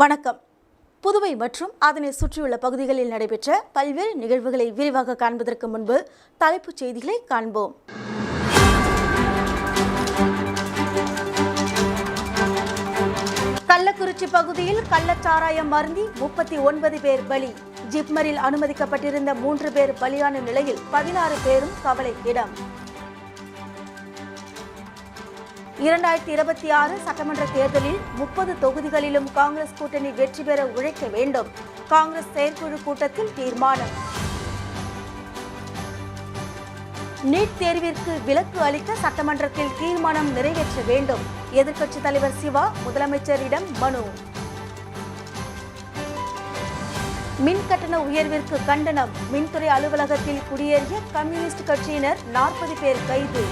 வணக்கம். புதுவை மற்றும் அதனை சுற்றியுள்ள பகுதிகளில் நடைபெற்ற பல்வேறு நிகழ்வுகளை விரிவாக காண்பதற்கு முன்பு தலைப்புச் செய்திகளை காண்போம். கள்ளக்குறிச்சி பகுதியில் கள்ளச்சாராயம் அருந்தி 39 பேர் பலி. ஜிப்மரில் அனுமதிக்கப்பட்டிருந்த 3 பேர் பலியான நிலையில் 16 பேரும் கவலைக்கிடம். 2026 சட்டமன்ற தேர்தலில் 30 தொகுதிகளிலும் காங்கிரஸ் கூட்டணி வெற்றி பெற உழைக்க வேண்டும். காங்கிரஸ் செயற்குழு கூட்டத்தில் தீர்மானம். நீட் தேர்விற்கு விலக்கு அளிக்க சட்டமன்றத்தில் தீர்மானம் நிறைவேற்ற வேண்டும். எதிர்க்கட்சித் தலைவர் சிவா முதலமைச்சரிடம் மனு. மின் கட்டண உயர்விற்கு கண்டனம். மின்துறை அலுவலகத்தில் குடியேறிய கம்யூனிஸ்ட் கட்சியினர் 40 பேர் கைது.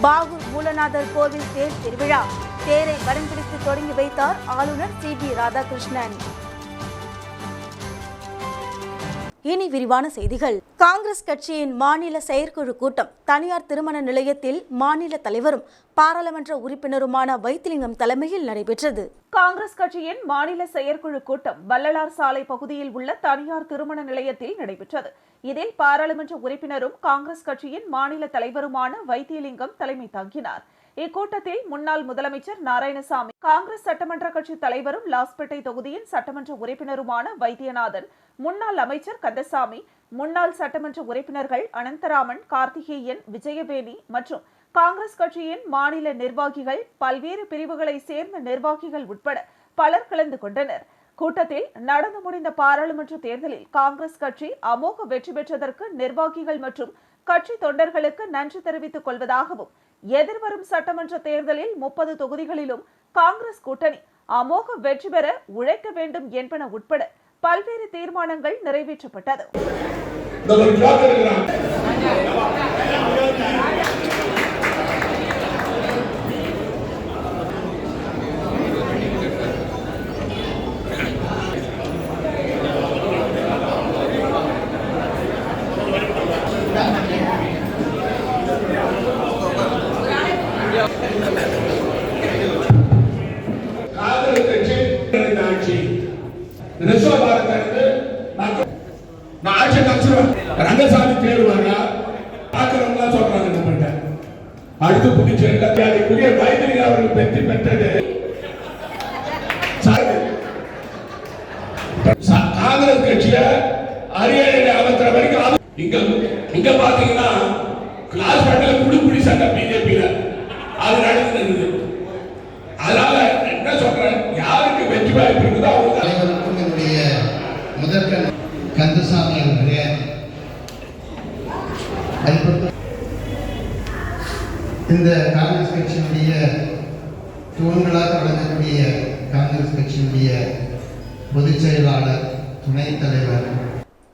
பாகூர் மூலநாதர் கோவில் தேர் திருவிழா. தேரை வடம் பிடித்து தொடங்கி வைத்தார் ஆளுநர் சி.பி. ராதாகிருஷ்ணன். இனி விரிவான செய்திகள். காங்கிரஸ் கட்சியின் மாநில செயற்குழு கூட்டம் தனியார் திருமண நிலையத்தில் மாநில தலைவரும் பாராளுமன்ற உறுப்பினருமான வைத்திலிங்கம் தலைமையில் நடைபெற்றது. காங்கிரஸ் கட்சியின் மாநில செயற்குழு கூட்டம் வள்ளலார் சாலை பகுதியில் உள்ள தனியார் திருமண நிலையத்தில் நடைபெற்றது. இதில் பாராளுமன்ற உறுப்பினரும் காங்கிரஸ் கட்சியின் மாநில தலைவருமான வைத்திலிங்கம் தலைமை தாங்கினார். இக்கூட்டத்தில் முன்னாள் முதலமைச்சர் நாராயணசாமி, காங்கிரஸ் சட்டமன்ற கட்சி தலைவரும் லாஸ்பேட்டை தொகுதியின் சட்டமன்ற உறுப்பினருமான வைத்தியநாதன், முன்னாள் அமைச்சர் கந்தசாமி, முன்னாள் சட்டமன்ற உறுப்பினர்கள் அனந்தராமன், கார்த்திகேயன், விஜயவேணி மற்றும் காங்கிரஸ் கட்சியின் மாநில நிர்வாகிகள், பல்வேறு பிரிவுகளை சேர்ந்த நிர்வாகிகள் உட்பட பலர் கலந்து கொண்டனர். கூட்டத்தில் நடந்து முடிந்த பாராளுமன்ற தேர்தலில் காங்கிரஸ் கட்சி அமோக வெற்றி பெற்றதற்கு நிர்வாகிகள் மற்றும் கட்சி தொண்டர்களுக்கு நன்றி தெரிவித்துக் கொள்வதாகவும், எதிர்வரும் சட்டமன்ற தேர்தலில் 30 தொகுதிகளிலும் காங்கிரஸ் கூட்டணி அமோக வெற்றி பெற உழைக்க வேண்டும் என்பன உட்பட பல்வேறு தீர்மானங்கள் நிறைவேற்றப்பட்டது. ரங்கசாமி தேடுவாங்க சொல்றாங்க. அடுத்து புதுச்சேரிக்குரிய வைத்திலிங்கம் அவர்கள் வெற்றி பெற்றது காங்கிரஸ் கட்சிய அரியணை அமைக்கிற வரைக்கும். இங்க பாத்தீங்கன்னா கிளாஸ் பட்டியல குடிக்குடி சண்டை பிஜேபியில அது நடந்தது. அதனால என்ன சொல்றேன், யாருக்கு வெற்றி வாய்ப்பு இருக்குதோ அவங்க முதற்க கந்தசாமி அவர்களே, இந்த காங்கிரஸ் கட்சியினுடைய தூண்களாக வழங்கக்கூடிய காங்கிரஸ் கட்சியினுடைய பொதுச் செயலாளர், துணைத் தலைவர்.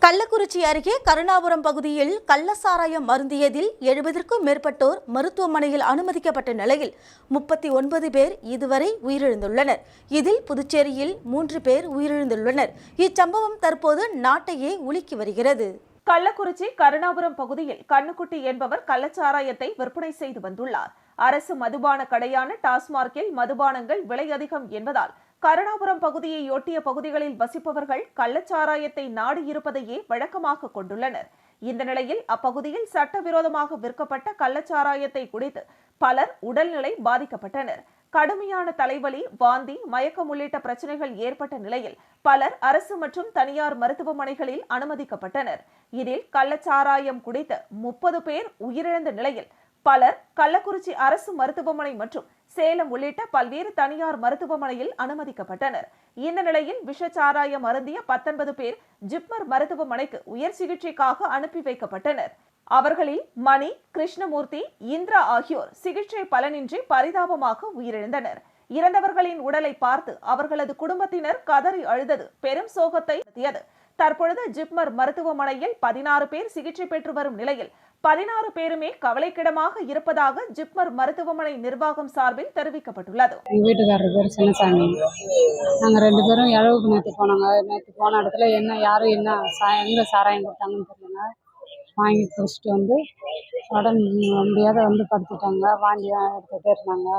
கள்ளக்குறிச்சி அருகே கருணாபுரம் பகுதியில் கள்ளசாராயம் அருந்தியதில் 70க்கும் மேற்பட்டோர் மருத்துவமனையில் அனுமதிக்கப்பட்ட நிலையில் 39 பேர் இதுவரை உயிரிழந்துள்ளனர். இதில் புதுச்சேரியில் 3 பேர் உயிரிழந்துள்ளனர். இச்சம்பவம் தற்போது நாட்டையே உலுக்கி வருகிறது. கள்ளக்குறிச்சி கருணாபுரம் பகுதியில் கண்ணுக்குட்டி என்பவர் கள்ளச்சாராயத்தை விற்பனை செய்து வந்துள்ளார். அரசு மதுபான கடையான டாஸ்மார்க்கில் மதுபானங்கள் விலை அதிகம் என்பதால் கருணாபுரம் பகுதியை ஒட்டிய பகுதிகளில் வசிப்பவர்கள் கள்ளச்சாராயத்தை நாடி இருப்பதையே வழக்கமாக கொண்டுள்ளனர். இந்த நிலையில் அப்பகுதியில் சட்டவிரோதமாக விற்கப்பட்ட கள்ளச்சாராயத்தை குடித்து பலர் உடல்நிலை பாதிக்கப்பட்டனர். கடுமையான தலைவலி, வாந்தி, மயக்கம் உள்ளிட்ட பிரச்சனைகள் ஏற்பட்ட நிலையில் பலர் அரசு மற்றும் தனியார் மருத்துவமனைகளில் அனுமதிக்கப்பட்டனர். இதில் கள்ளச்சாராயம் குடித்த 30 பேர் உயிரிழந்த நிலையில் பலர் கள்ளக்குறிச்சி அரசு மருத்துவமனை மற்றும் சேலம் உள்ளிட்ட பல்வேறு தனியார் மருத்துவமனையில் அனுமதிக்கப்பட்டனர். இந்த நிலையில் விஷச்சாராயம் அருந்திய 19 பேர் ஜிப்மர் மருத்துவமனைக்கு உயர் சிகிச்சைக்காக அனுப்பி வைக்கப்பட்டனர். அவர்களில் மணி, கிருஷ்ணமூர்த்தி, இந்திரா ஆகியோர் சிகிச்சை பலனின்றி பரிதாபமாக உயிரிழந்தனர். இறந்தவர்களின் உடலை பார்த்து அவர்களது குடும்பத்தினர் கதறி அழுதது பெரும் சோகத்தை ஏற்படுத்தியது. தற்பொழுது ஜிப்மர் மருத்துவமனையில் 16 பேர் சிகிச்சை பெற்று வரும் நிலையில் 16 பேருமே கவலைக்கிடமாக இருப்பதாக ஜிப்மர் மருத்துவமனை நிர்வாகம் சார்பில் தெரிவிக்கப்பட்டுள்ளது. எங்கள் வீட்டுக்காரர் பேர் சின்னசாமி. நாங்கள் 2 பேரும் இழவுக்கு நேற்று போனாங்க. நேற்று போன இடத்துல யாரும் எங்கே சாராயம் கொடுத்தாங்கன்னு தெரியலங்க. வாங்கி குடிச்சிட்டு உடம்பு முடியாத படுத்துட்டாங்க. வாந்தி எடுத்துகிட்டே இருந்தாங்க.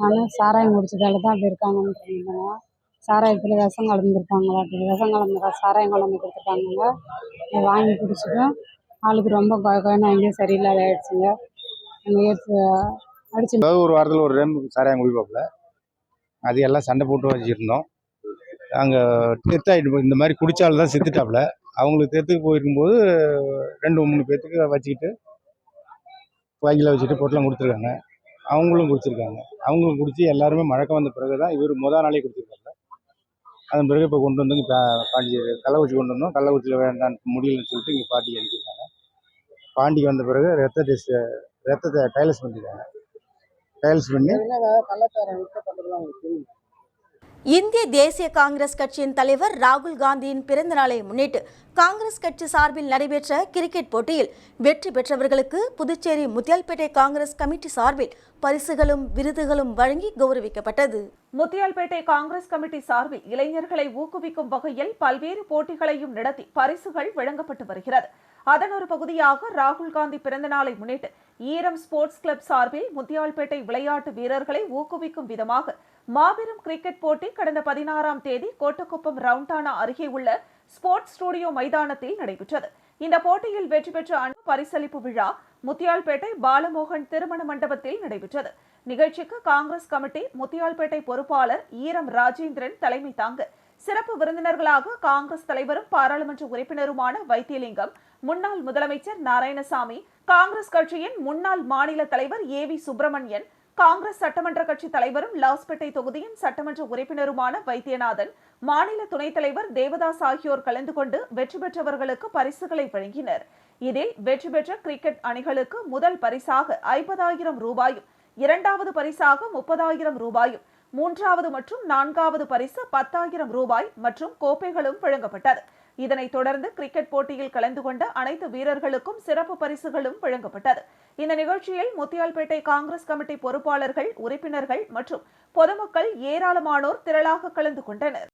ஆனால் சாராயம் குடிச்சதால தான் அப்படி இருக்காங்கன்னு இருந்தாங்க. சாராயத்தில் விஷம் கலந்துருப்பாங்களாட்டு, விஷம் கலந்து சாராயம் கலந்து கொடுத்துருக்காங்கங்க. அதை வாங்கி குடிச்சிட்டும் ஆளுக்கு ரொம்ப கொயன்னு அங்கேயும் சரியில்லாத ஆயிடுச்சுங்க. அந்த எடுத்து அடிச்சு அதாவது ஒரு வாரத்தில் ஒரு டைம் சாராயம் குடிப்பாப்புல. அது எல்லாம் சண்டை போட்டு வச்சுருந்தோம். அங்கே டெத்தாகிட்டு இந்த மாதிரி குடித்தால் தான் செத்துட்டாப்புல. அவங்களுக்கு டெத்துக்கு போயிருக்கும்போது 2-3 பேர்த்துக்கு வச்சுக்கிட்டு வாங்கியில் வச்சுட்டு பொட்டலம் கொடுத்துருக்காங்க. அவங்களும் குடிச்சிருக்காங்க. அவங்களும் குடித்து எல்லாருமே மழக்கம் வந்த பிறகு தான் இவர் நாளே குடிச்சிருக்காங்க. அதன் பிறகு இப்போ கொண்டு வந்து இங்கே பாண்டிச்சேரி கள்ளக்குறிச்சி கொண்டு வந்தோம். கள்ளக்குறிச்சியில் வேண்டாம் முடியலன்னு சொல்லிட்டு இங்கே பாண்டிக்கு அனுப்பியிருக்காங்க. பாண்டிக்கு வந்த பிறகு ரத்தத்தை டைலஸ் பண்ணியிருக்காங்க. டைலஸ் பண்ணி இந்திய தேசிய காங்கிரஸ் கட்சியின் தலைவர் ராகுல் காந்தியின் பிறந்த நாளை முன்னிட்டு காங்கிரஸ் கட்சி சார்பில் நடைபெற்ற கிரிக்கெட் போட்டியில் வெற்றி பெற்றவர்களுக்கு புதுச்சேரி முத்தியால்பேட்டை காங்கிரஸ் கமிட்டி சார்பில் பரிசுகளும் விருதுகளும் வழங்கி கௌரவிக்கப்பட்டது. முத்தியால்பேட்டை காங்கிரஸ் கமிட்டி சார்பில் இளைஞர்களை ஊக்குவிக்கும் வகையில் பல்வேறு போட்டிகளையும் நடத்தி பரிசுகள் வழங்கப்பட்டு வருகிறது. அதன் ஒரு பகுதியாக ராகுல் காந்தி பிறந்த நாளை முன்னிட்டு ஈரம் ஸ்போர்ட்ஸ் கிளப் சார்பில் முத்தியால்பேட்டை விளையாட்டு வீரர்களை ஊக்குவிக்கும் விதமாக மாபெரும் கிரிக்கெட் போட்டி கடந்த 16ஆம் தேதி கோட்டக்குப்பம் ரவுண்டானா அருகே உள்ள ஸ்போர்ட்ஸ் ஸ்டுடியோ மைதானத்தில் நடைபெற்றது. இந்த போட்டியில் வெற்றி பெற்ற பரிசளிப்பு விழா முத்தியால்பேட்டை பாலமோகன் திருமண மண்டபத்தில் நடைபெற்றது. நிகழ்ச்சிக்கு காங்கிரஸ் கமிட்டி முத்தியால்பேட்டை பொறுப்பாளர் ஈரம் ராஜேந்திரன் தலைமை தாங்க சிறப்பு விருந்தினர்களாக காங்கிரஸ் தலைவரும் பாராளுமன்ற உறுப்பினருமான வைத்தியலிங்கம், முன்னாள் முதலமைச்சர் நாராயணசாமி, காங்கிரஸ் கட்சியின் முன்னாள் மாநில தலைவர் ஏவி சுப்பிரமணியன், காங்கிரஸ் சட்டமன்ற கட்சி தலைவரும் லாஸ்பேட்டை தொகுதியின் சட்டமன்ற உறுப்பினருமான வைத்தியநாதன், மாநில துணைத் தலைவர் தேவதாஸ் ஆகியோர் கலந்து கொண்டு வெற்றி பெற்றவர்களுக்கு பரிசுகளை வழங்கினர். இதில் வெற்றி பெற்ற கிரிக்கெட் அணிகளுக்கு முதல் பரிசாக 50,000 ரூபாயும், இரண்டாவது பரிசாக 30,000 ரூபாயும், மூன்றாவது மற்றும் நான்காவது பரிசு 10,000 ரூபாய் மற்றும் கோப்பைகளும் வழங்கப்பட்டது. இதனைத் தொடர்ந்து கிரிக்கெட் போட்டியில் கலந்து கொண்ட அனைத்து வீரர்களுக்கும் சிறப்பு பரிசுகளும் வழங்கப்பட்டது. இந்த நிகழ்ச்சியில் முத்தியால்பேட்டை காங்கிரஸ் கமிட்டி பொறுப்பாளர்கள், உறுப்பினர்கள் மற்றும் பொதுமக்கள் ஏராளமானோர் திரளாக கலந்து கொண்டனர்.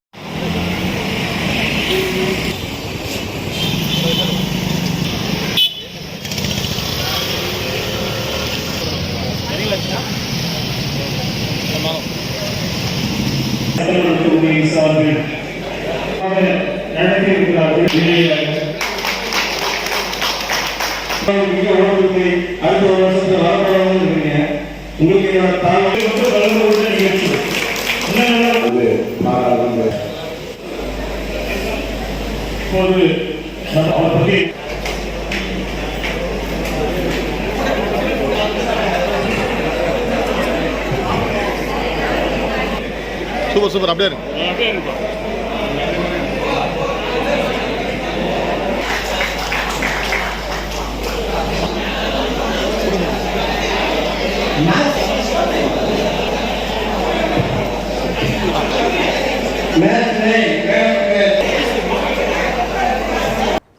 சூப்பர் அப்படியே இருக்கு.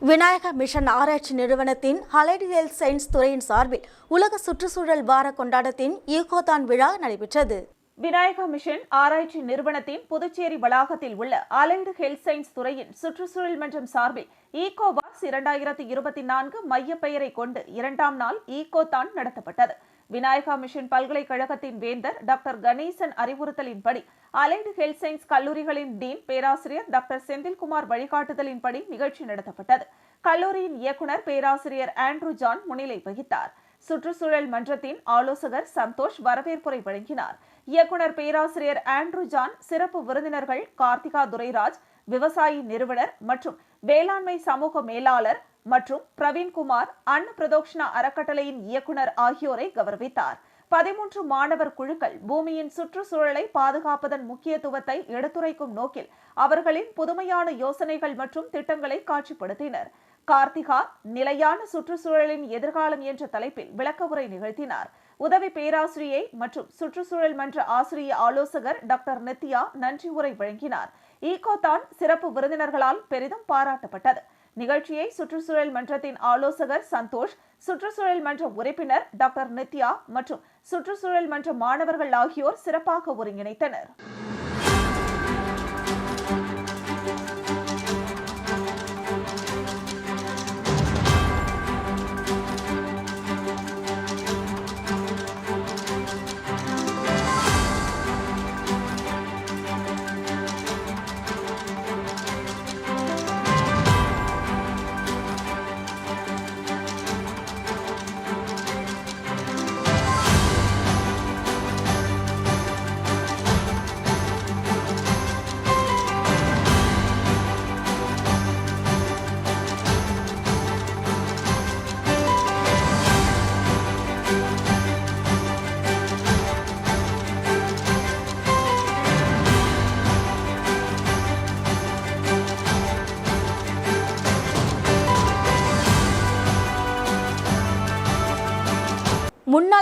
விநாயகா மிஷன் ஆராய்ச்சி நிறுவனத்தின் அலைடு ஹெல்த் சயின்ஸ் துறையின் சார்பில் உலக சுற்றுச்சூழல் வார கொண்டாட்டத்தின் ஈகோதான் விழா நடைபெற்றது. விநாயகா மிஷன் ஆராய்ச்சி நிறுவனத்தின் புதுச்சேரி வளாகத்தில் உள்ள அலைடு ஹெல்த் சயின்ஸ் துறையின் சுற்றுச்சூழல் மன்றம் சார்பில் ஈகோவாஸ் 2024 மைய பெயரை கொண்டு 2ஆம் நாள் ஈகோதான் நடத்தப்பட்டது. விநாயகா மிஷன் பல்கலைக்கழகத்தின் வேந்தர் டாக்டர் கணேசன் அறிவுறுத்தலின்படி அலைடு ஹெல்த் சயின்ஸ் கல்லூரிகளின் டீன் பேராசிரியர் டாக்டர் செந்தில்குமார் வழிகாட்டுதலின்படி நிகழ்ச்சி நடத்தப்பட்டது. கல்லூரியின் இயக்குநர் பேராசிரியர் ஆண்ட்ரூ ஜான் முன்னிலை வகித்தார். சுற்றுச்சூழல் மன்றத்தின் ஆலோசகர் சந்தோஷ் வரவேற்புரை வழங்கினார். இயக்குநர் பேராசிரியர் ஆண்ட்ரூ ஜான், சிறப்பு விருந்தினர்கள் கார்த்திகா துரைராஜ், விவசாயி நிறுவனர் மற்றும் வேளாண்மை சமூக மேலாளர் மற்றும் பிரவீன்குமார், அன்ன பிரதோக்ஷனா அறக்கட்டளையின் இயக்குநர் ஆகியோரை கௌரவித்தார். 13 மாணவர் குழுக்கள் பூமியின் சுற்றுச்சூழலை பாதுகாப்பதன் முக்கியத்துவத்தை எடுத்துரைக்கும் நோக்கில் அவர்களின் புதுமையான யோசனைகள் மற்றும் திட்டங்களை காட்சிப்படுத்தினர். கார்த்திகா நிலையான சுற்றுச்சூழலின் எதிர்காலம் என்ற தலைப்பில் விளக்க உரை நிகழ்த்தினார். உதவி பேராசிரியை மற்றும் சுற்றுச்சூழல் மன்ற ஆசிரிய ஆலோசகர் டாக்டர் நித்யா நன்றி உரை வழங்கினார். ஈகோதான் சிறப்பு விருந்தினர்களால் பெரிதும் பாராட்டப்பட்டது. நிகழ்ச்சியை சுற்றுச்சூழல் மன்றத்தின் ஆலோசகர் சந்தோஷ், சுற்றுச்சூழல் மன்ற உறுப்பினர் டாக்டர் நித்யா மற்றும் சுற்றுச்சூழல் மன்ற மாணவர்கள் ஆகியோர் சிறப்பாக ஒருங்கிணைத்தனர்.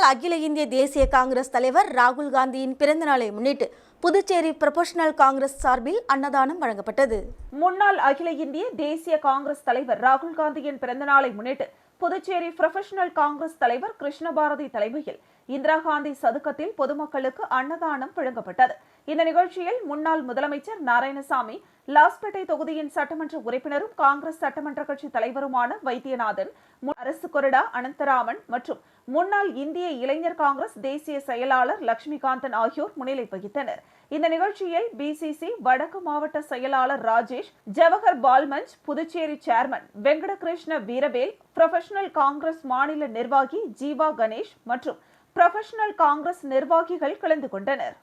அகில இந்திய தேசிய காங்கிரஸ் தலைவர் ராகுல் காந்தியின் பிறந்தநாளை முன்னிட்டு புதுச்சேரி புரொபஷனல் காங்கிரஸ் சார்பில் அன்னதானம் வழங்கப்பட்டது. முன்னாள் அகில இந்திய தேசிய காங்கிரஸ் தலைவர் ராகுல் காந்தியின் பிறந்தநாளை முன்னிட்டு புதுச்சேரி புரொபஷனல் காங்கிரஸ் தலைவர் கிருஷ்ணபாரதி தலைமையில் இந்திரா காந்தி சதுக்கத்தில் பொதுமக்களுக்கு அன்னதானம் வழங்கப்பட்டது. இந்த நிகழ்ச்சியில் முன்னாள் முதலமைச்சர் நாராயணசாமி, லாஸ்பேட்டை தொகுதியின் சட்டமன்ற உறுப்பினரும் காங்கிரஸ் சட்டமன்ற கட்சி தலைவருமான வைத்தியநாதன், அரசு கொறடா அனந்தராமன் மற்றும் முன்னாள் இந்திய இளைஞர் காங்கிரஸ் தேசிய செயலாளர் லட்சுமிகாந்தன் ஆகியோர் முன்னிலை வகித்தனர். இந்த நிகழ்ச்சியில் பிசிசி வடக்கு மாவட்ட செயலாளர் ராஜேஷ், ஜவஹர் பால்மஞ்ச், புதுச்சேரி சேர்மன் வெங்கடகிருஷ்ண வீரவேல், புரொபஷனல் காங்கிரஸ் மாநில நிர்வாகி ஜீவா கணேஷ் மற்றும் புரொபஷனல் காங்கிரஸ் நிர்வாகிகள் கலந்து கொண்டனர்.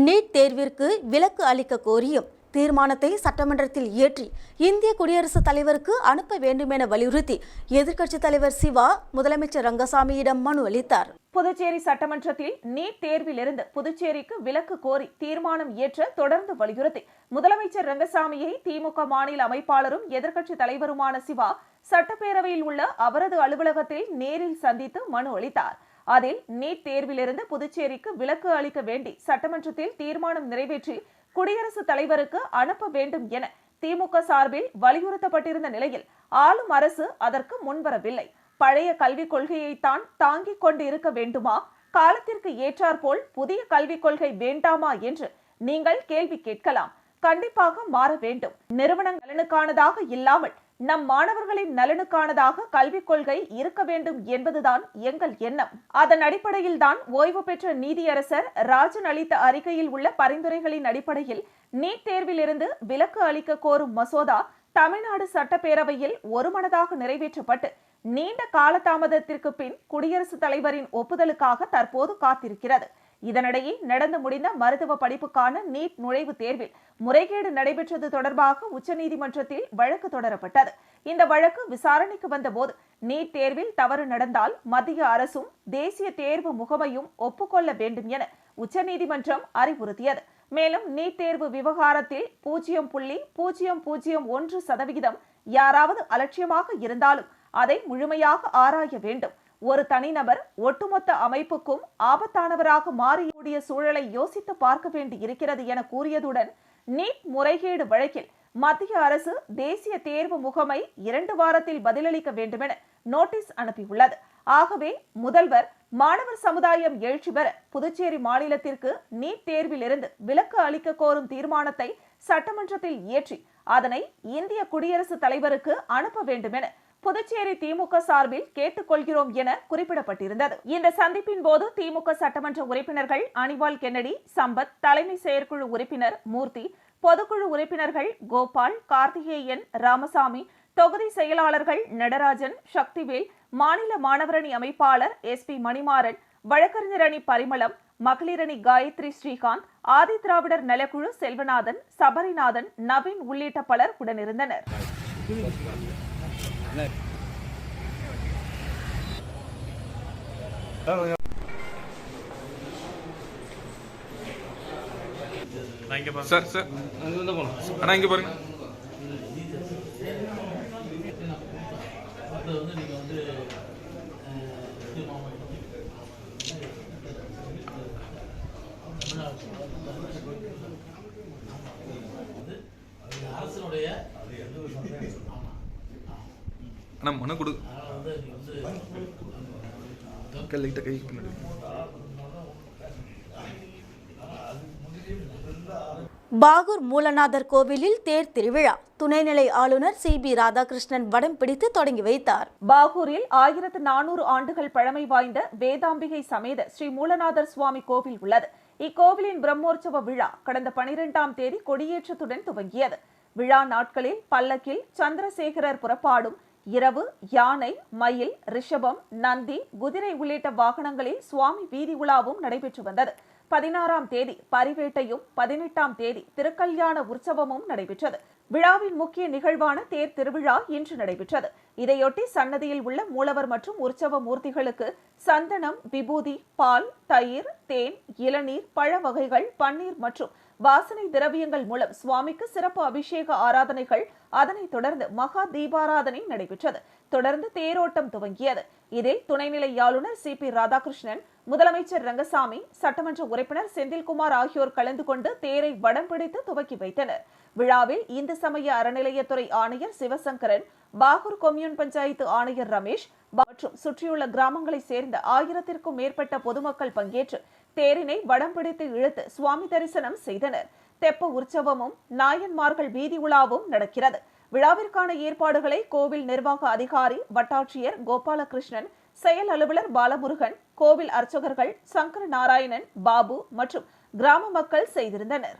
நீட் தேர்விற்கு விலக்கு அளிக்க கோரியும் தீர்மானத்தை சட்டமன்றத்தில் இயற்றி இந்திய குடியரசுத் தலைவருக்கு அனுப்ப வேண்டும் என வலியுறுத்தி எதிர்க்கட்சித் தலைவர் சிவா முதலமைச்சர் ரங்கசாமியிடம் மனு அளித்தார். புதுச்சேரி சட்டமன்றத்தில் நீட் தேர்விலிருந்து புதுச்சேரிக்கு விலக்கு கோரி தீர்மானம் இயற்ற தொடர்ந்து வலியுறுத்தி முதலமைச்சர் ரங்கசாமியை திமுக மாநில அமைப்பாளரும் எதிர்க்கட்சித் தலைவருமான சிவா சட்டப்பேரவையில் உள்ள அவரது அலுவலகத்தில் நேரில் சந்தித்து மனு அளித்தார். அதில் நீட் தேர்விலிருந்து புதுச்சேரிக்கு விலக்கு அளிக்க வேண்டி சட்டமன்றத்தில் தீர்மானம் நிறைவேற்றி குடியரசுத் தலைவருக்கு அனுப்ப வேண்டும் என திமுக சார்பில் வலியுறுத்தப்பட்டிருந்த நிலையில் ஆளும் அரசு அதற்கு முன்வரவில்லை. பழைய கல்விக் கொள்கையைத்தான் தாங்கிக் கொண்டு இருக்க வேண்டுமா, காலத்திற்கு ஏற்றாற்போல் புதிய கல்விக் கொள்கை வேண்டாமா என்று நீங்கள் கேள்வி கேட்கலாம். கண்டிப்பாக மாற வேண்டும். நிறுவன நலனுக்கானதாக இல்லாமல் நம் மாணவர்களின் நலனுக்கானதாக கல்விக் கொள்கை இருக்க வேண்டும் என்பதுதான் எங்கள் எண்ணம். அதன் அடிப்படையில் தான் ஓய்வு பெற்ற நீதியரசர் ராஜன் அளித்த அறிக்கையில் உள்ள பரிந்துரைகளின் அடிப்படையில் நீட் தேர்விலிருந்து விலக்கு அளிக்க கோரும் மசோதா தமிழ்நாடு சட்டப்பேரவையில் ஒருமனதாக நிறைவேற்றப்பட்டு நீண்ட காலதாமதத்திற்கு பின் குடியரசுத் தலைவரின் ஒப்புதலுக்காக தற்போது காத்திருக்கிறது. இதனிடையே நடந்து முடிந்த மருத்துவ படிப்புக்கான நீட் நுழைவுத் தேர்வில் முறைகேடு நடைபெற்றது தொடர்பாக உச்சநீதிமன்றத்தில் வழக்கு தொடரப்பட்டது. இந்த வழக்கு விசாரணைக்கு வந்தபோது நீட் தேர்வில் தவறு நடந்தால் மத்திய அரசும் தேசிய தேர்வு முகமையும் ஒப்புக்கொள்ள வேண்டும் என உச்சநீதிமன்றம் அறிவுறுத்தியது. மேலும் நீட் தேர்வு விவகாரத்தில் 0.001% யாராவது அலட்சியமாக இருந்தாலும் அதை முழுமையாக ஆராய வேண்டும். ஒரு தனிநபர் ஒட்டுமொத்த அமைப்புக்கும் ஆபத்தானவராக மாறிய சூழலை யோசித்து பார்க்க வேண்டி இருக்கிறது என கூறியதுடன் நீட் முறைகேடு வழக்கில் மத்திய அரசு தேசிய தேர்வு முகமை 2 வாரத்தில் பதிலளிக்க வேண்டுமென நோட்டீஸ் அனுப்பியுள்ளது. ஆகவே முதல்வர் மாணவர் சமுதாயம் எழுச்சி பெற புதுச்சேரி மாநிலத்திற்கு நீட் தேர்விலிருந்து விலக்கு அளிக்க கோரும் தீர்மானத்தை சட்டமன்றத்தில் இயற்றி அதனை இந்திய குடியரசுத் தலைவருக்கு அனுப்ப வேண்டும் என புதுச்சேரி திமுக சார்பில் கேட்டுக்கொள்கிறோம் என குறிப்பிடப்பட்டிருந்தது. இந்த சந்திப்பின் போது திமுக சட்டமன்ற உறுப்பினர்கள் அனிவால் கென்னடி, சம்பத், தலைமை செயற்குழு உறுப்பினர் மூர்த்தி, பொதுக்குழு உறுப்பினர்கள் கோபால், கார்த்திகேயன், ராமசாமி, தொகுதி செயலாளர்கள் நடராஜன், சக்திவேல், மாநில மாணவரணி அமைப்பாளர் SP மணிமாறன், வழக்கறிஞர் அணி பரிமளம், மகளிரணி காயத்ரி ஸ்ரீகாந்த், ஆதி திராவிடர் நலக்குழு செல்வநாதன், சபரிநாதன், நவீன் உள்ளிட்ட பலர் உடனிருந்தனர். சார் அண்ணா இங்க பாருங்க. அண்ணா மனு கொடு. லைட்டா கை பின்னாடி. பாகூர் மூலநாதர் கோவிலில் தேர் திருவிழா துணைநிலை ஆளுநர் CB ராதாகிருஷ்ணன் வடம் பிடித்து தொடங்கி வைத்தார். பாகூரில் 1400 ஆண்டுகள் பழமை வாய்ந்த வேதாம்பிகை சமேத ஸ்ரீ மூலநாதர் சுவாமி கோவில் உள்ளது. இக்கோவிலின் பிரம்மோற்சவ விழா கடந்த 12ஆம் தேதி கொடியேற்றத்துடன் துவங்கியது. விழா நாட்களில் பல்லக்கில் சந்திரசேகரர் புறப்பாடும், இரவு யானை, மயில், ரிஷபம், நந்தி, குதிரை உள்ளிட்ட வாகனங்களில் சுவாமி வீதி உலாவும் நடைபெற்று வந்தது. 16ஆம் தேதி பரிவேட்டையும் 18ஆம் தேதி திருக்கல்யாண உற்சவமும் நடைபெற்றது. விழாவின் முக்கிய நிகழ்வான தேர் திருவிழா இன்று நடைபெற்றது. இதையொட்டி சன்னதியில் உள்ள மூலவர் மற்றும் உற்சவ மூர்த்திகளுக்கு சந்தனம், விபூதி, பால், தயிர், தேன், இளநீர், பழ வகைகள், பன்னீர் மற்றும் வாசனை திரவியங்கள் மூலம் சுவாமிக்கு சிறப்பு அபிஷேக ஆராதனைகள், அதனைத் தொடர்ந்து மகா தீபாராதனை நடைபெற்றது. தொடர்ந்து தேரோட்டம் துவங்கியது. இதில் துணைநிலை ஆளுநர் CP ராதாகிருஷ்ணன், முதலமைச்சர் ரங்கசாமி, சட்டமன்ற உறுப்பினர் செந்தில்குமார் ஆகியோர் கலந்து கொண்டு தேரை வடம் பிடித்து துவக்கி வைத்தனர். விழாவில் இந்து சமய அறநிலையத்துறை ஆணையர் சிவசங்கரன், பாகூர் கொம்யூன் பஞ்சாயத்து ஆணையர் ரமேஷ் மற்றும் சுற்றியுள்ள கிராமங்களைச் சேர்ந்த 1000த்திற்கும் மேற்பட்ட பொதுமக்கள் பங்கேற்று தேரினை வடம் பிடித்து இழுத்து சுவாமி தரிசனம் செய்தனர். தெப்ப உற்சவமும் நாயன்மார்கள் வீதி உலாவும் நடக்கிறது. விழாவிற்கான ஏற்பாடுகளை கோவில் நிர்வாக அதிகாரி வட்டாட்சியர் கோபாலகிருஷ்ணன், செயல் அலுவலர் பாலமுருகன், கோவில் அர்ச்சகர்கள் சங்கர நாராயணன், பாபு மற்றும் கிராம மக்கள் செய்திருந்தனர்.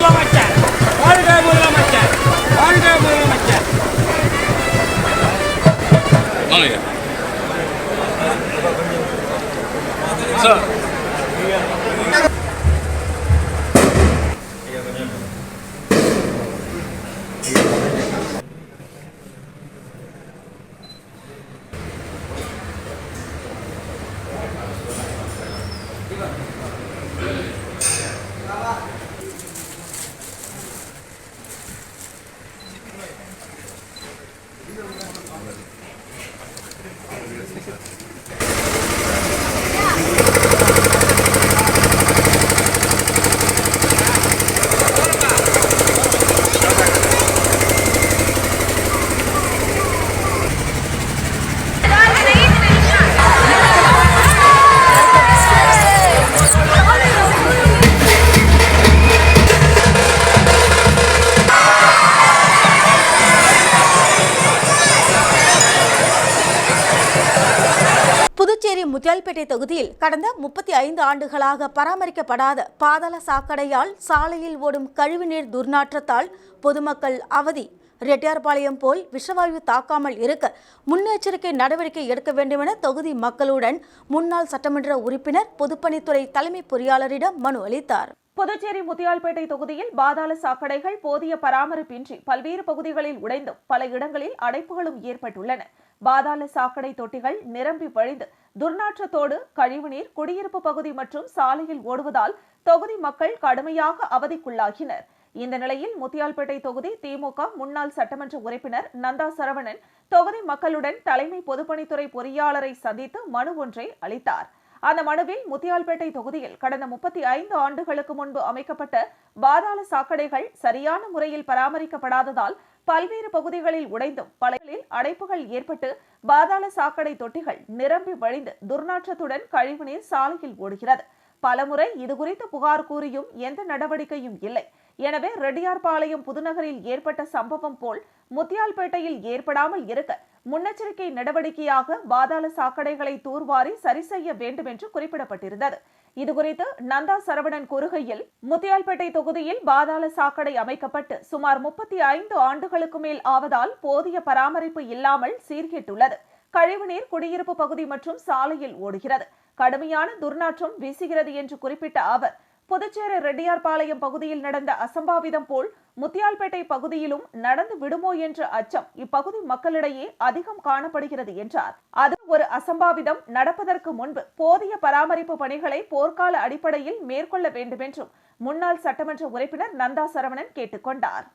புதுச்சேரி முத்தியால்பேட்டை தொகுதியில் கடந்த 35 ஆண்டுகளாக பராமரிக்கப்படாத பாதாள சாக்கடையால் சாலையில் ஓடும் கழிவுநீர் துர்நாற்றத்தால் பொதுமக்கள் அவதி. ரெட்டியார்பாளையம் போல் விஷவாயு தாக்காமல் இருக்க முன்னெச்சரிக்கை நடவடிக்கை எடுக்க வேண்டுமென தொகுதி மக்களுடன் முன்னாள் சட்டமன்ற உறுப்பினர் பொதுப்பணித்துறை தலைமை பொறியாளரிடம் மனு அளித்தார். புதுச்சேரி முத்தியால்பேட்டை தொகுதியில் பாதாள சாக்கடைகள் போதிய பராமரிப்பின்றி பல்வேறு பகுதிகளில் உடைந்தும் பல இடங்களில் அடைப்புகளும் ஏற்பட்டுள்ளன. பாதாள சாக்கடை தொட்டிகள் நிரம்பி வழிந்து துர்நாற்றத்தோடு கழிவுநீர் குடியிருப்பு பகுதி மற்றும் சாலையில் ஓடுவதால் தொகுதி மக்கள் கடுமையாக அவதிக்குள்ளாகினர். இந்த நிலையில் முத்தியால்பேட்டை தொகுதி திமுக முன்னாள் சட்டமன்ற உறுப்பினர் நந்தா சரவணன் தொகுதி மக்களுடன் தலைமை பொதுப்பணித்துறை பொறியாளரை சந்தித்து மனு ஒன்றை அளித்தார். அந்த மனுவில் முத்தியால்பேட்டை தொகுதியில் கடந்த 35 ஆண்டுகளுக்கு முன்பு அமைக்கப்பட்ட பாதாள சாக்கடைகள் சரியான முறையில் பராமரிக்கப்படாததால் பல்வேறு பகுதிகளில் உடைந்தும் பல அடைப்புகள் ஏற்பட்டு பாதாள சாக்கடை தொட்டிகள் நிரம்பி வழிந்து துர்நாற்றத்துடன் கழிவுநீர் சாலையில் ஓடுகிறது. பலமுறை இதுகுறித்து புகார் கூறியும் எந்த நடவடிக்கையும் இல்லை. எனவே ரெட்டியார்பாளையம் புதுநகரில் ஏற்பட்ட சம்பவம் போல் முத்தியால்பேட்டையில் ஏற்படாமல் இருக்க முன்னெச்சரிக்கை நடவடிக்கையாக பாதாள சாக்கடைகளை தூர்வாரி சரி செய்ய வேண்டும் என்று குறிப்பிடப்பட்டிருந்தது. இதுகுறித்து நந்தா சரவணன் கூறுகையில், முத்தியால்பேட்டை தொகுதியில் பாதாள சாக்கடை அமைக்கப்பட்டு சுமார் 35 ஆண்டுகளுக்கு மேல் ஆவதால் போதிய பராமரிப்பு இல்லாமல் சீர்கெட்டுள்ளது. கழிவுநீர் குடியிருப்பு பகுதி மற்றும் சாலையில் ஓடுகிறது. கடுமையான துர்நாற்றம் வீசுகிறது என்று குறிப்பிட்ட அவர், புதுச்சேரி ரெட்டியார்பாளையம் பகுதியில் நடந்த அசம்பாவிதம் போல் முத்தியால்பேட்டை பகுதியிலும் நடந்து விடுமோ என்ற அச்சம் இப்பகுதி மக்களிடையே அதிகம் காணப்படுகிறது என்றார். அது ஒரு அசம்பாவிதம் நடப்பதற்கு முன்பு போதிய பராமரிப்பு பணிகளை போர்க்கால அடிப்படையில் மேற்கொள்ள வேண்டும் என்றும் முன்னாள் சட்டமன்ற உறுப்பினர் நந்தா சரவணன் கேட்டுக் கொண்டார்.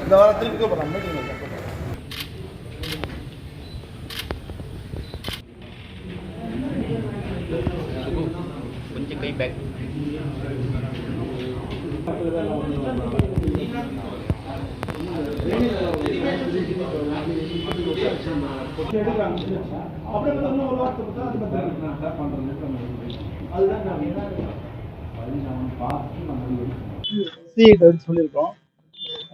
இந்த வாரத்தில் கொஞ்சம் கை பேக் சொல்லியிருக்கோம்.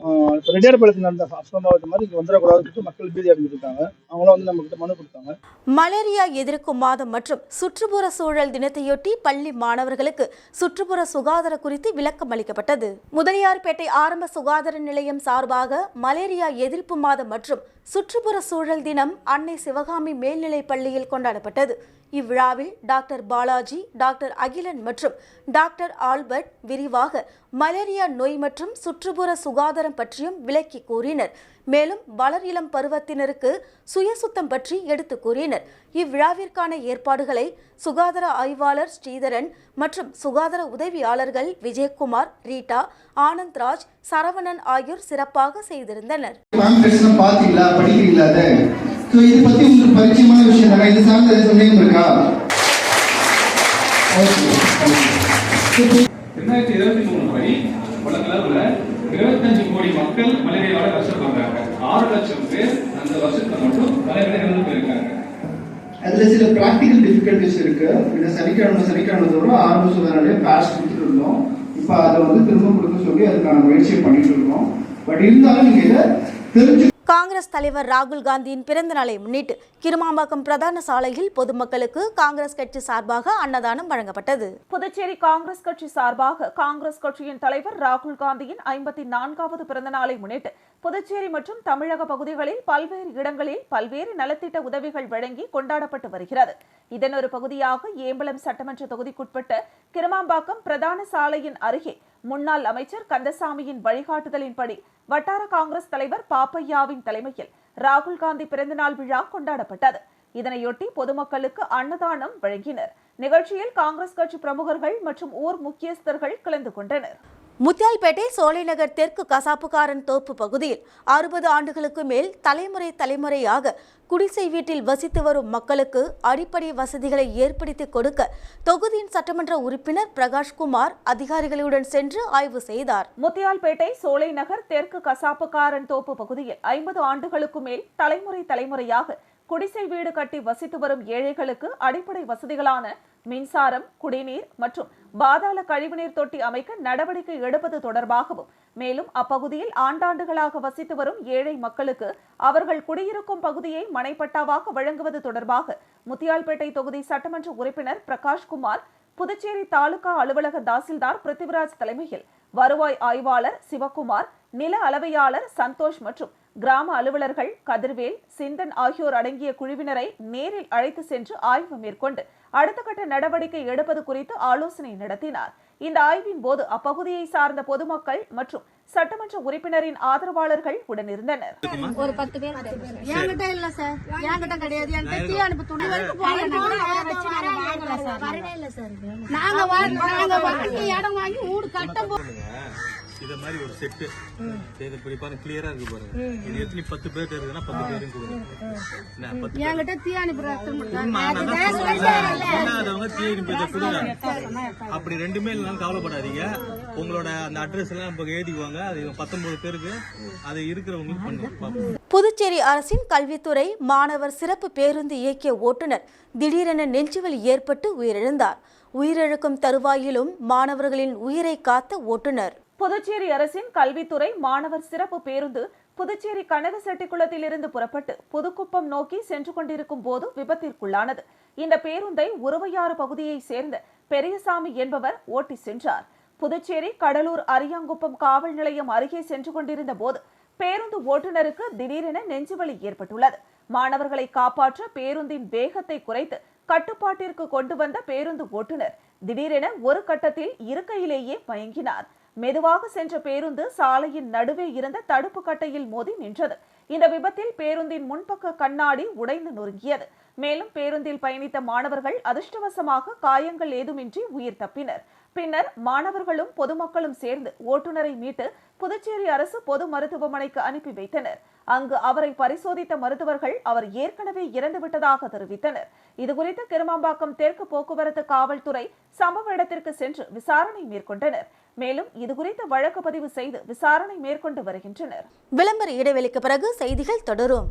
இப்போ ரெட்டியார்பாளையத்தில் நடந்த அசம்பாவிதம் மாதிரி இங்கே வந்துடக்கூடாதுன்னு மக்கள் பீதி அடைஞ்சிருக்காங்க. அவங்களும் வந்து நம்மக்கிட்ட மனு கொடுத்தாங்க. மலேரியா எதிர்க்கும் மாதம் மற்றும் சுற்றுப்புற சூழல் தினத்தையொட்டி பள்ளி மாணவர்களுக்கு சுற்றுப்புற சுகாதார குறித்து விளக்கம் அளிக்கப்பட்டது. முதலியார்பேட்டை ஆரம்ப சுகாதார நிலையம் சார்பாக மலேரியா எதிர்ப்பு மாதம் மற்றும் சுற்றுப்புற சூழல் தினம் அன்னை சிவகாமி மேல்நிலைப் பள்ளியில் கொண்டாடப்பட்டது. இவ்விழாவில் டாக்டர் பாலாஜி, டாக்டர் அகிலன் மற்றும் டாக்டர் ஆல்பர்ட் விரிவாக மலேரியா நோய் மற்றும் சுற்றுப்புற சுகாதாரம் பற்றியும் விளக்கி கூறினர். மேலும் வளர் இளம் பருவத்தினருக்கு சுயசுத்தம் பற்றி எடுத்து கூறினர். இவ்விழாவிற்கான ஏற்பாடுகளை சுகாதார ஆய்வாளர் ஸ்ரீதரன் மற்றும் சுகாதார உதவியாளர்கள் விஜயகுமார், ரீட்டா, ஆனந்த்ராஜ், சரவணன் ஆகியோர் சிறப்பாக செய்திருந்தனர். இது பத்தி உங்களுக்கு பரிச்சயமான விஷயம் தானே? இது சார்ந்த சந்தேகம் இருக்கா? 2023 படி உலகளவுல 25 கோடி மக்கள் மலேரியாவால கஷ்டப்படுறாங்க. 6 லட்சம் பேர் அந்த வருஷத்துல மட்டும் மலேரியா இறந்து போயிருக்காங்க. அதுல சில பிராக்டிகல் டிஃபிகல்டிஸ் இருக்கு. இந்த சனிக்கிழமை தோறும் ஆரம்ப சுகாதார பேட்ச் கொடுத்துட்டு இருந்தோம். இப்போ அதை வந்து திரும்ப கொடுக்க சொல்லி அதுக்கான முயற்சியை பண்ணிட்டு இருக்கோம். பட் இருந்தாலும் நீங்க இதை தெரிஞ்சு காங்கிரஸ் தலைவர் ராகுல் காந்தியின் பிறந்த நாளை முன்னிட்டு கிருமாம்பாக்கம் பிரதான சாலையில் பொதுமக்களுக்கு காங்கிரஸ் கட்சி சார்பாக அன்னதானம் வழங்கப்பட்டது. புதுச்சேரி காங்கிரஸ் கட்சி சார்பாக காங்கிரஸ் கட்சியின் தலைவர் ராகுல் காந்தியின் 54வது பிறந்த நாளை முன்னிட்டு புதுச்சேரி மற்றும் தமிழக பகுதிகளில் பல்வேறு இடங்களில் பல்வேறு நலத்திட்ட உதவிகள் வழங்கி கொண்டாடப்பட்டு வருகிறது. இதன் ஒரு பகுதியாக ஏம்பலம் சட்டமன்ற தொகுதிக்குட்பட்ட கிருமாம்பாக்கம் பிரதான சாலையின் அருகே முன்னாள் அமைச்சர் கந்தசாமியின் வழிகாட்டுதலின்படி வட்டார காங்கிரஸ் தலைவர் பாப்பையாவின் தலைமையில் ராகுல் காந்தி பிறந்தநாள் விழா கொண்டாடப்பட்டது. இதனையொட்டி பொதுமக்களுக்கு அன்னதானம் வழங்கினர். நிகழ்ச்சியில் காங்கிரஸ் கட்சி பிரமுகர்கள் மற்றும் ஊர் முக்கியஸ்தர்கள் கலந்து கொண்டனர். முத்தியால்பேட்டை சோலைநகர் தெற்கு கசாப்புக்காரன் தோப்பு பகுதியில் 60 ஆண்டுகளுக்கு மேல் தலைமுறையாக குடிசை வீட்டில் வசித்து வரும் மக்களுக்கு அடிப்படை வசதிகளை ஏற்படுத்தி கொடுக்க தொகுதியின் சட்டமன்ற உறுப்பினர் பிரகாஷ்குமார் அதிகாரிகளுடன் சென்று ஆய்வு செய்தார். முத்தியால்பேட்டை சோலைநகர் தெற்கு கசாப்புக்காரன் தோப்பு பகுதியில் 50 ஆண்டுகளுக்கு மேல் தலைமுறையாக குடிசை வீடு கட்டி வசித்து வரும் ஏழைகளுக்கு அடிப்படை வசதிகளான மின்சாரம், குடிநீர் மற்றும் பாதாள கழிவுநீர் தொட்டி அமைக்க நடவடிக்கை எடுப்பது தொடர்பாகவும், மேலும் அப்பகுதியில் ஆண்டாண்டுகளாக வசித்து வரும் ஏழை மக்களுக்கு அவர்கள் குடியிருக்கும் பகுதியை மனைப்பட்டாவாக வழங்குவது தொடர்பாக முத்தியால்பேட்டை தொகுதி சட்டமன்ற உறுப்பினர் பிரகாஷ்குமார், புதுச்சேரி தாலுகா அலுவலக தாசில்தார் பிருத்திவிராஜ் தலைமையில் வருவாய் ஆய்வாளர் சிவக்குமார், நில அளவையாளர் சந்தோஷ் மற்றும் கிராம அலுவலர்கள் கதிர்வேல், சிந்தன் ஆகியோர் அடங்கிய குழுவினரை நேரில் அழைத்து சென்று ஆய்வு மேற்கொண்டு அடுத்த கட்ட நடவடிக்கை எடுப்பது குறித்து ஆலோசனை நடத்தினார். இந்த ஆய்வின் போது அப்பகுதியை சார்ந்த பொதுமக்கள் மற்றும் சட்டமன்ற உறுப்பினரின் ஆதரவாளர்கள் உடனிருந்தனர். ஒரு 10 பேர் என்கிட்ட இல்ல சார், என்கிட்ட கிடையாது. என்கிட்ட தீ அனுப்பு துணி வரைக்கும் நாங்க வாங்கி இடம் வாங்கி வீடு கட்டும் இத மாதிரி ஒரு செட்டு இப்படி பாருங்க, கிளியரா இருக்கு பாருங்க. இது எத்தனை 10 பேர் இருக்குன்னா 10 பேரும் கொடுங்க. என்கிட்ட தீ அனுப்புறாங்க, தீ அனுப்பி அப்படி ரெண்டுமே இல்லைனாலும் கவலைப்படாதீங்க. உங்களோட அந்த அட்ரஸ் எல்லாம் நம்ம எழுதிக்குவாங்க. அது 19 பேருக்கு அது இருக்கிறவங்களுக்கு பண்ணுவோம். புதுச்சேரி அரசின் கல்வித்துறை மாணவர் சிறப்பு பேருந்து இயக்கிய ஓட்டுநர் திடீரென நெஞ்சுவலி ஏற்பட்டு உயிரிழந்தார். உயிரிழக்கும் தருவாயிலும் மாணவர்களின் உயிரை காத்த ஓட்டுநர். புதுச்சேரி அரசின் கல்வித்துறை மாணவர் சிறப்பு பேருந்து புதுச்சேரி கனகசெட்டிக்குளத்தில் இருந்து புறப்பட்டு புதுக்குப்பம் நோக்கி சென்று கொண்டிருக்கும் போது விபத்திற்குள்ளானது. இந்த பேருந்தை உருவையாறு பகுதியை சேர்ந்த பெரியசாமி என்பவர் ஓட்டி சென்றார். புதுச்சேரி கடலூர் அரியாங்குப்பம் காவல் நிலையம் அருகே சென்று கொண்டிருந்த போது பேருந்து ஓட்டுநருக்கு திடீரென நெஞ்சுவலி ஏற்பட்டுள்ளது. மாணவர்களை காப்பாற்ற பேருந்தின் வேகத்தை குறைத்து கட்டுப்பாட்டிற்கு கொண்டு வந்த பேருந்து ஓட்டுநர் திடீரென ஒரு கட்டத்தில் இருக்கையிலேயே மயங்கினார். மெதுவாக சென்ற பேருந்து சாலையின் நடுவே இருந்த தடுப்பு கட்டையில் மோதி நின்றது. இந்த விபத்தில் பேருந்தின் முன்பக்க கண்ணாடி உடைந்து நொறுங்கியது. மேலும் பேருந்தில் பயணித்த மாணவர்கள் அதிர்ஷ்டவசமாக காயங்கள் ஏதுமின்றி உயிர் தப்பினர். பின்னர் மாணவர்களும் பொதுமக்களும் சேர்ந்து ஓட்டுநரை மீட்டு புதுச்சேரி அரசு பொது மருத்துவமனைக்கு அனுப்பி வைத்தனர். அங்கு அவரை பரிசோதித்த மருத்துவர்கள் அவர் ஏற்கனவே இறந்துவிட்டதாக தெரிவித்தனர். இதுகுறித்து கிருமாம்பாக்கம் தெற்கு போக்குவரத்து காவல்துறை சம்பவ இடத்திற்கு சென்று விசாரணை மேற்கொண்டனர். மேலும் இதுகுறித்து வழக்கு பதிவு செய்து விசாரணை மேற்கொண்டு வருகின்றனர். விளம்பர இடைவெளிக்கு பிறகு செய்திகள் தொடரும்.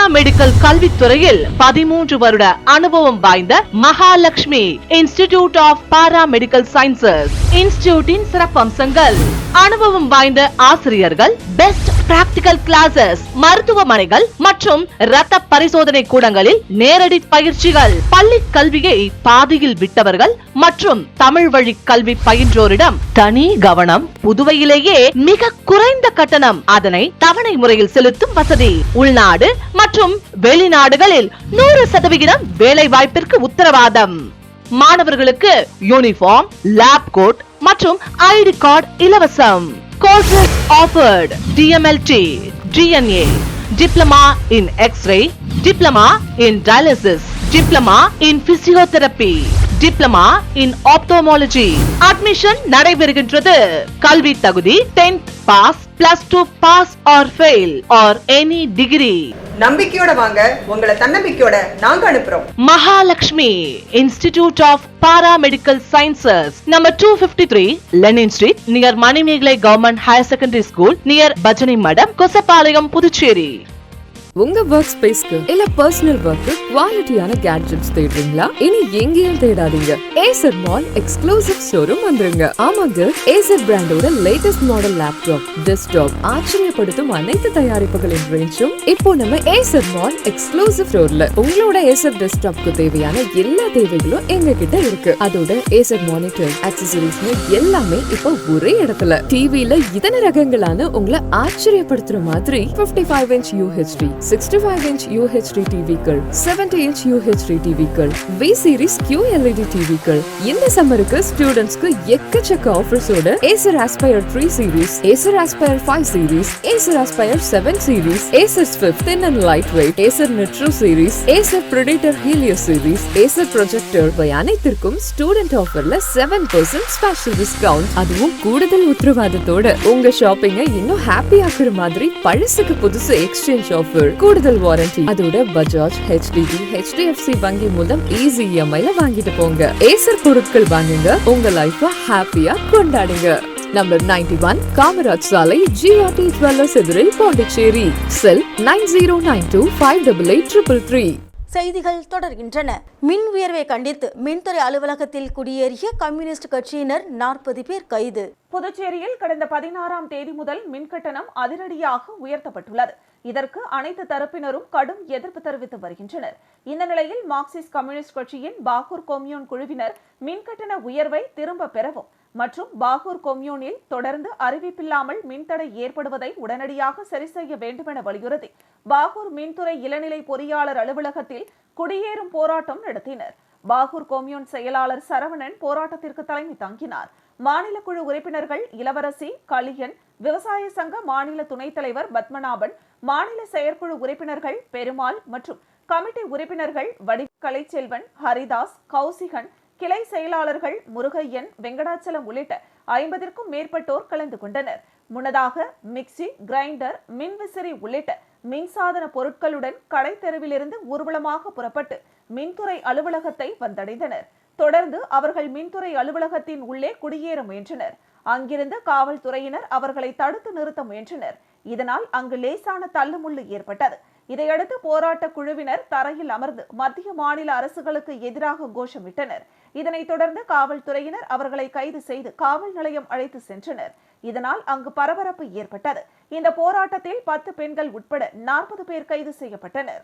பாராமெடிக்கல் கல்வித்துறையில் 13 வருட அனுபவம் வாய்ந்த Mahalakshmi institute of paramedical sciences. இன்ஸ்டிடியூட்டின் சிறப்பம்சங்கள்: அனுபவம் வாய்ந்த ஆசிரியர்கள், பெஸ்ட் பிராக்டிகல் கிளாஸஸ், மருத்துவமனைகள் மற்றும் இரத்த பரிசோதனை கூடங்களில் நேரடி பயிற்சிகள், பள்ளி கல்வியை பாதியில் விட்டவர்கள் மற்றும் தமிழ் வழி கல்வி பயின்றோரிடம் தனி கவனம். புதுவையிலேயே மிக குறைந்த கட்டணம், அதனை தவணை முறையில் செலுத்தும் வசதி. உள்நாடு மற்றும் வெளிநாடுகளில் 100% வேலை வாய்ப்பிற்கு உத்தரவாதம். மாணவர்களுக்கு யூனிஃபார்ம், லேப் கோட் மற்றும் ஐடி கார்டு இலவசம். Courses offered: DMLT, DNA, Diploma in X-ray, Diploma in Dialysis, Diploma in Physiotherapy, Diploma in Ophthalmology. Admission நடைபெறுகின்றது. கல்வி தகுதி 10th pass, +2 pass or fail or any degree. நம்பிக்கையோட வாங்க, உங்களை தன்னம்பிக்கையோட நாங்க அனுப்புறோம். Mahalakshmi institute of paramedical sciences, number 253 Lenin street, near Manimegalai government higher secondary school, near Bhajanai Madam, Kosapalayam, Puducherry. உங்க ஒர்க் ஸ்பேஸ்க்கு இல்ல பர்சனல் ஒர்க்கு குவாலிட்டியான கேட்ஜெட்ஸ் தேடுறீங்களா? இனி எங்கேயும் தேடாதீங்க, ஏசர் மால் எக்ஸ்க்ளூசிவ் ஷோரூம் வந்துருங்க. ஆமாங்க, ஏசர் பிராண்டோட லேட்டஸ்ட் மாடல் லேப்டாப், டெஸ்க்டாப், ஆச்சரியப்படுத்தும் அனைத்து தயாரிப்புகளின் ரேஞ்சும் இப்போ நம்ம ஏசர் மால் எக்ஸ்க்ளூசிவ் ஸ்டோர்ல. உங்களோட ஏசர் டெஸ்க்டாப்க்கு தேவையான எல்லா தேவைகளும் எங்க கிட்ட இருக்கு. அதோட ஏசர் மானிட்டர், ஆக்சசரிஸ்னு எல்லாமே இப்போ ஒரே இடத்துல. டிவில இதன ரகங்களான உங்களை ஆச்சரியப்படுத்துற மாதிரி 55 inch UHD, 65 inch UHD டிவிக்கள், 70 inch UHD டிவிக்கள், V series QLED டிவிக்கள். இந்த சம்மருக்கு ஸ்டூடண்ட்ஸ்க்கு எக்கச்சக்க ஆஃபர்ஸோட Acer Aspire 3 series, Acer Aspire 5 series, Acer Aspire 7 series, Acer Swift thin and lightweight, Acer Nitro series, Acer Predator Helio series, Acer Projector பை அனைத்திற்கும் student ஆஃபர்ல 7% special discount. அதுவும் கூடுதல் உத்தரவாதத்தோட உங்க ஷாப்பிங்க இன்னும் ஹாப்பி ஆக்குற மாதிரி பழசுக்கு புதுசு எக்ஸ்சேஞ்ச் ஆஃபர், கூடுதல் வாரண்டி. அதோட பஜாஜ், HDB, HDFC வங்கி மூலம் ஈஸி EMI-ல வாங்கிட்டு போங்க. ஏசர் பொருட்கள் வாங்குங்க, உங்க லைஃப ஹாப்பியா கொண்டாடுங்க. நம்பர் 91 காமராஜ் சாலை, GRT ஜுவல்லர்ஸ் எதிரில், பாண்டிச்சேரி. செல் 9092588333. செய்திகள் தொடர்கின்றன. மின் உயர்வை கண்டித்து மின்துறை அலுவலகத்தில் குடியேறிய கம்யூனிஸ்ட் கட்சியினர் 40 பேர் கைது. புதுச்சேரியில் கடந்த 16ஆம் தேதி முதல் மின்கட்டணம் அதிரடியாக உயர்த்தப்பட்டுள்ளது. இதற்கு அனைத்து தரப்பினரும் கடும் எதிர்ப்பு தெரிவித்து வருகின்றனர். இந்த நிலையில் மார்க்சிஸ்ட் கம்யூனிஸ்ட் கட்சியின் பாகூர் கொம்யூன் குழுவினர் மின்கட்டண உயர்வை திரும்ப பெறவும் மற்றும் பாகூர் கொம்யூனில் தொடர்ந்து அறிவிப்பில்லாமல் மின்தடை ஏற்படுவதை உடனடியாக சரி செய்ய வேண்டுமென வலியுறுத்தி பாகூர் மின்துறை இளநிலை பொறியாளர் அலுவலகத்தில் குடியேறும் போராட்டம் நடத்தினர். பாகூர் கொம்யூன் செயலாளர் சரவணன் போராட்டத்திற்கு தலைமை தாங்கினார். மாநில குழு உறுப்பினர்கள் இளவரசி, கலியன், விவசாய சங்க மாநில துணைத் தலைவர் பத்மநாபன், மாநில செயற்குழு உறுப்பினர்கள் பெருமாள் மற்றும் கமிட்டி உறுப்பினர்கள் வடிவ கலைச்செல்வன், ஹரிதாஸ், கௌசிகன், கிளை செயலாளர்கள் முருகையன், வெங்கடாச்சலம் உள்ளிட்ட 50க்கும் மேற்பட்டோர் கலந்து கொண்டனர். முன்னதாக மிக்சி, கிரைண்டர், மின்விசிறி உள்ளிட்ட மின்சாதன பொருட்களுடன் கடை தெருவிலிருந்து ஊர்வலமாக புறப்பட்டு மின்துறை அலுவலகத்தை வந்தடைந்தனர். தொடர்ந்து அவர்கள் மின்துறை அலுவலகத்தின் உள்ளே குடியேற முயன்றனர். அங்கிருந்த காவல்துறையினர் அவர்களை தடுத்து நிறுத்த முயன்றனர். இதனால் அங்கு லேசான தள்ளுமுள்ளு ஏற்பட்டது. இதையடுத்து போராட்ட குழுவினர் தரையில் அமர்ந்து மத்திய மாநில அரசுகளுக்கு எதிராக கோஷமிட்டனர். இதனைத் தொடர்ந்து காவல்துறையினர் அவர்களை கைது செய்து காவல் நிலையம் அழைத்து சென்றனர். இதனால் அங்கு பரபரப்பு ஏற்பட்டது. இந்த போராட்டத்தில் 10 பெண்கள் உட்பட 40 பேர் கைது செய்யப்பட்டனர்.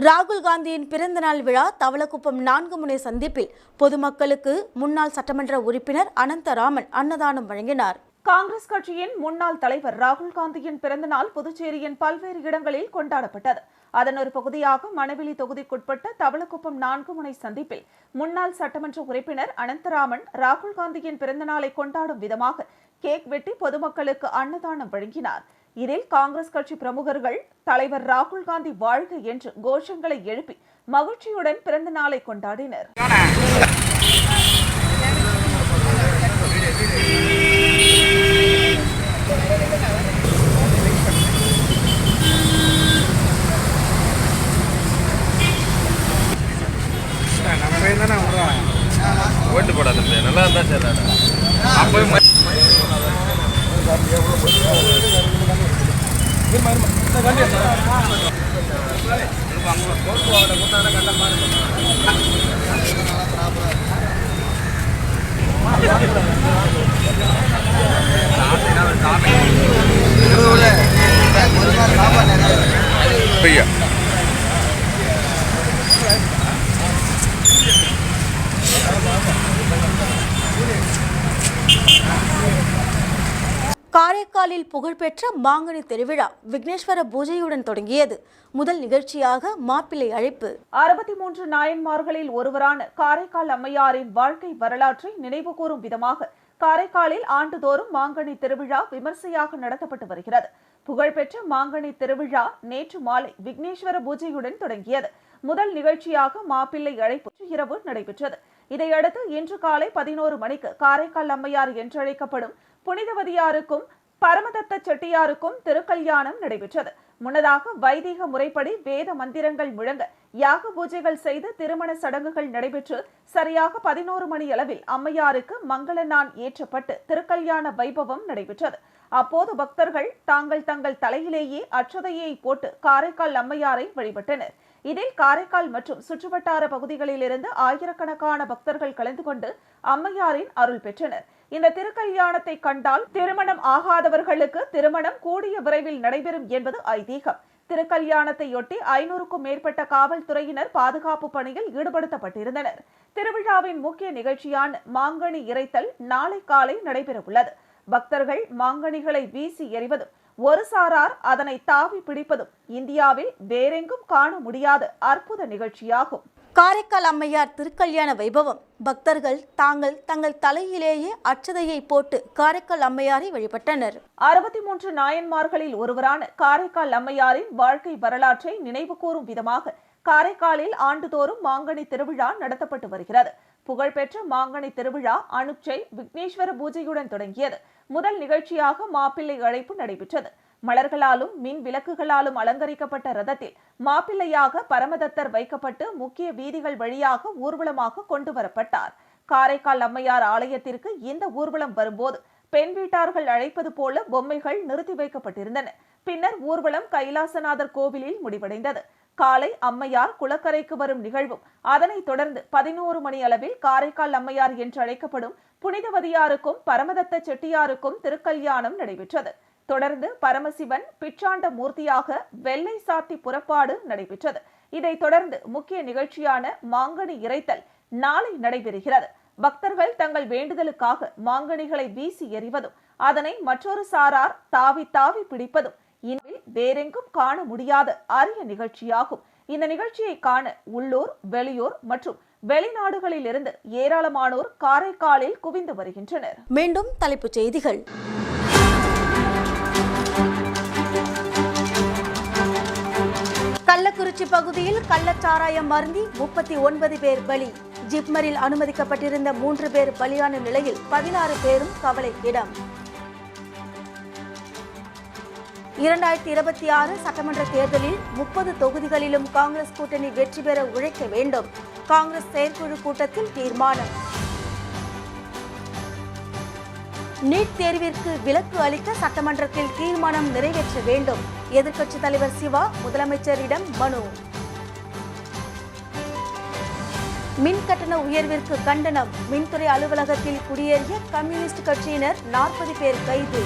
ராகுல் காந்தியின் பிறந்த நாள் விழா தவளக்குப்பம் 4 முனை சந்திப்பில் பொதுமக்களுக்கு முன்னாள் சட்டமன்ற உறுப்பினர் அனந்தராமன் அன்னதானம் வழங்கினார். காங்கிரஸ் கட்சியின் முன்னாள் தலைவர் ராகுல் காந்தியின் பிறந்த நாள் புதுச்சேரியின் பல்வேறு இடங்களில் கொண்டாடப்பட்டது. அதன் ஒரு பகுதியாக மணவெளி தொகுதிக்குட்பட்ட தவளக்குப்பம் 4 முனை சந்திப்பில் முன்னாள் சட்டமன்ற உறுப்பினர் அனந்தராமன் ராகுல் காந்தியின் பிறந்த நாளை கொண்டாடும் விதமாக கேக் வெட்டி பொதுமக்களுக்கு அன்னதானம் வழங்கினார். இதில் காங்கிரஸ் கட்சி பிரமுகர்கள் தலைவர் ராகுல் காந்தி வாழ்க என்று கோஷங்களை எழுப்பி மகிழ்ச்சியுடன் பிறந்த நாளை கொண்டாடினர். பாட்டு போடாத நல்லா இருந்தா சரி. அப்போ ஐயா காரைக்காலில் புகழ்பெற்ற மாங்கனி திருவிழா விக்னேஸ்வர பூஜையுடன் தொடங்கியது. முதல் நிகழ்ச்சியாக மாப்பிள்ளை அழைப்பு. 63 நாயன்மார்களில் ஒருவரான காரைக்கால் அம்மையாரின் வாழ்க்கை வரலாற்றை நினைவுகூரும் விதமாக காரைக்காலில் ஆண்டுதோறும் மாங்கனி திருவிழா விமர்சையாக நடத்தப்பட்டு வருகிறது. புகழ்பெற்ற மாங்கனி திருவிழா நேற்று மாலை விக்னேஸ்வர பூஜையுடன் தொடங்கியது. முதல் நிகழ்ச்சியாக மாப்பிள்ளை அழைப்பு இரவு நடைபெற்றது. இதையடுத்து இன்று காலை 11 மணிக்கு காரைக்கால் அம்மையார் என்றழைக்கப்படும் புனிதவதியாருக்கும் பரமதத்த செட்டியாருக்கும் திருக்கல்யாணம் நடைபெற்றது. முன்னதாக வைதிக முறைப்படி வேத மந்திரங்கள் முழங்க யாக பூஜைகள் செய்து திருமண சடங்குகள் நடைபெற்று சரியாக 11 மணி அளவில் அம்மையாருக்கு மங்கள நான் ஏற்றப்பட்டு திருக்கல்யாண வைபவம் நடைபெற்றது. அப்போது பக்தர்கள் தங்கள் தலையிலேயே அட்சதையை போட்டு காரைக்கால் அம்மையாரை வழிபட்டனர். இதில் காரைக்கால் மற்றும் சுற்றுவட்டார பகுதிகளில் இருந்து ஆயிரக்கணக்கான பக்தர்கள் கலந்து கொண்டு அம்மையாரின் அருள் பெற்றனர். இந்த திருக்கல்யாணத்தை கண்டால் திருமணம் ஆகாதவர்களுக்கு திருமணம் கூடிய விரைவில் நடைபெறும் என்பது ஐதீகம். திருக்கல்யாணத்தையொட்டி 500க்கும் மேற்பட்ட காவல்துறையினர் பாதுகாப்பு பணியில் ஈடுபடுத்தப்பட்டிருந்தனர். திருவிழாவின் முக்கிய நிகழ்ச்சியான மாங்கனி இறைத்தல் நாளை காலை நடைபெறவுள்ளது. பக்தர்கள் மாங்கனிகளை வீசி எறிவதும் ஒரு சாரார் அதனை தாவி பிடிப்பதும் இந்தியாவில் வேறெங்கும் காண முடியாத அற்புத நிகழ்ச்சியாகும். காரைக்கால் அம்மையார் திருக்கல்யாண வைபவம். பக்தர்கள் தங்கள் தலையிலேயே அட்சதையை போட்டு காரைக்கால் அம்மையாரை வழிபட்டனர். 63 நாயன்மார்களில் ஒருவரான காரைக்கால் அம்மையாரின் வாழ்க்கை வரலாற்றை நினைவு கூறும் விதமாக காரைக்காலில் ஆண்டுதோறும் மாங்கனி திருவிழா நடத்தப்பட்டு வருகிறது. புகழ்பெற்ற மாங்கனி திருவிழா அனுச்சை விக்னேஸ்வர பூஜையுடன் தொடங்கியது. முதல் நிகழ்ச்சியாக மாப்பிள்ளை அழைப்பு நடைபெற்றது. மலர்களாலும் மின் விளக்குகளாலும் அலங்கரிக்கப்பட்ட ரதத்தில் மாப்பிள்ளையாக பரமதத்தர் வைக்கப்பட்டு முக்கிய வீதிகள் வழியாக ஊர்வலமாக கொண்டு வரப்பட்டார். காரைக்கால் அம்மையார் ஆலயத்திற்கு இந்த ஊர்வலம் வரும்போது பெண் வீட்டார்கள் அழைப்பது போல பொம்மைகள் நிறுத்தி வைக்கப்பட்டிருந்தன. பின்னர் ஊர்வலம் கைலாசநாதர் கோவிலில் முடிவடைந்தது. காலை அம்மையார் குளக்கரைக்கு வரும் நிகழ்வும் அதனைத் தொடர்ந்து 11 மணி அளவில் காரைக்கால் அம்மையார் என்று அழைக்கப்படும் புனிதவதியாருக்கும் பரமதத்த செட்டியாருக்கும் திருக்கல்யாணம் நடைபெற்றது. தொடர்ந்து பரமசிவன் பிச்சாண்ட மூர்த்தியாக வெள்ளை சாத்தி புறப்பாடு நடைபெற்றது. இதைத் தொடர்ந்து முக்கிய நிகழ்ச்சியான மாங்கனி இறைத்தல் நாளை நடைபெறுகிறது. பக்தர்கள் தங்கள் வேண்டுதலுக்காக மாங்கனிகளை வீசி எறிவதும் அதனை மற்றொரு சாரார் தாவி பிடிப்பதும் இனிமேல் வேறெங்கும் காண முடியாத அரிய நிகழ்ச்சியாகும். இந்த நிகழ்ச்சியை காண உள்ளூர், வெளியூர் மற்றும் வெளிநாடுகளில் இருந்து ஏராளமானோர் காரைக்காலில் குவிந்து வருகின்றனர். மீண்டும் தலைப்புச் செய்திகள். கள்ளக்குறிச்சி பகுதியில் கள்ளச்சாராயம் அருந்தி 39 பேர் பலி. ஜிப்மரில் அனுமதிக்கப்பட்டிருந்த 3 பேர் பலியான நிலையில் 16 பேரும் கவலைக்கிடம். 2026 சட்டமன்ற தேர்தலில் 30 தொகுதிகளிலும் காங்கிரஸ் கூட்டணி வெற்றி பெற உழைக்க வேண்டும். காங்கிரஸ் செயற்குழு கூட்டத்தில் தீர்மானம். நீட் தேர்விற்கு விலக்கு அளிக்க சட்டமன்றத்தில் தீர்மானம் நிறைவேற்ற வேண்டும். எதிர்க்கட்சித் தலைவர் சிவா முதலமைச்சரிடம் மனு. மின் கட்டண உயர்விற்கு கண்டனம். மின்துறை அலுவலகத்தில் குடியேறிய கம்யூனிஸ்ட் கட்சியினர் 40 பேர் கைது.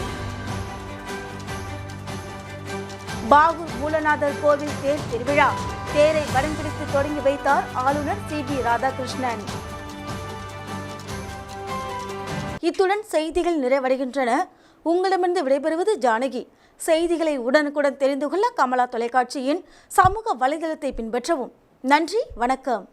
பாகூர் மூலநாதர் கோவில் தேர் திருவிழா. தேரை வடம் பிடித்து தொடங்கி வைத்தார் ஆளுநர் CB ராதாகிருஷ்ணன். இத்துடன் செய்திகள் நிறைவடைகின்றன. உங்களிடமிருந்து விடைபெறுவது ஜானகி. செய்திகளை உடனுக்குடன் தெரிந்து கொள்ள கமலா தொலைக்காட்சியின் சமூக வலைதளத்தை பின்பற்றவும். நன்றி, வணக்கம்.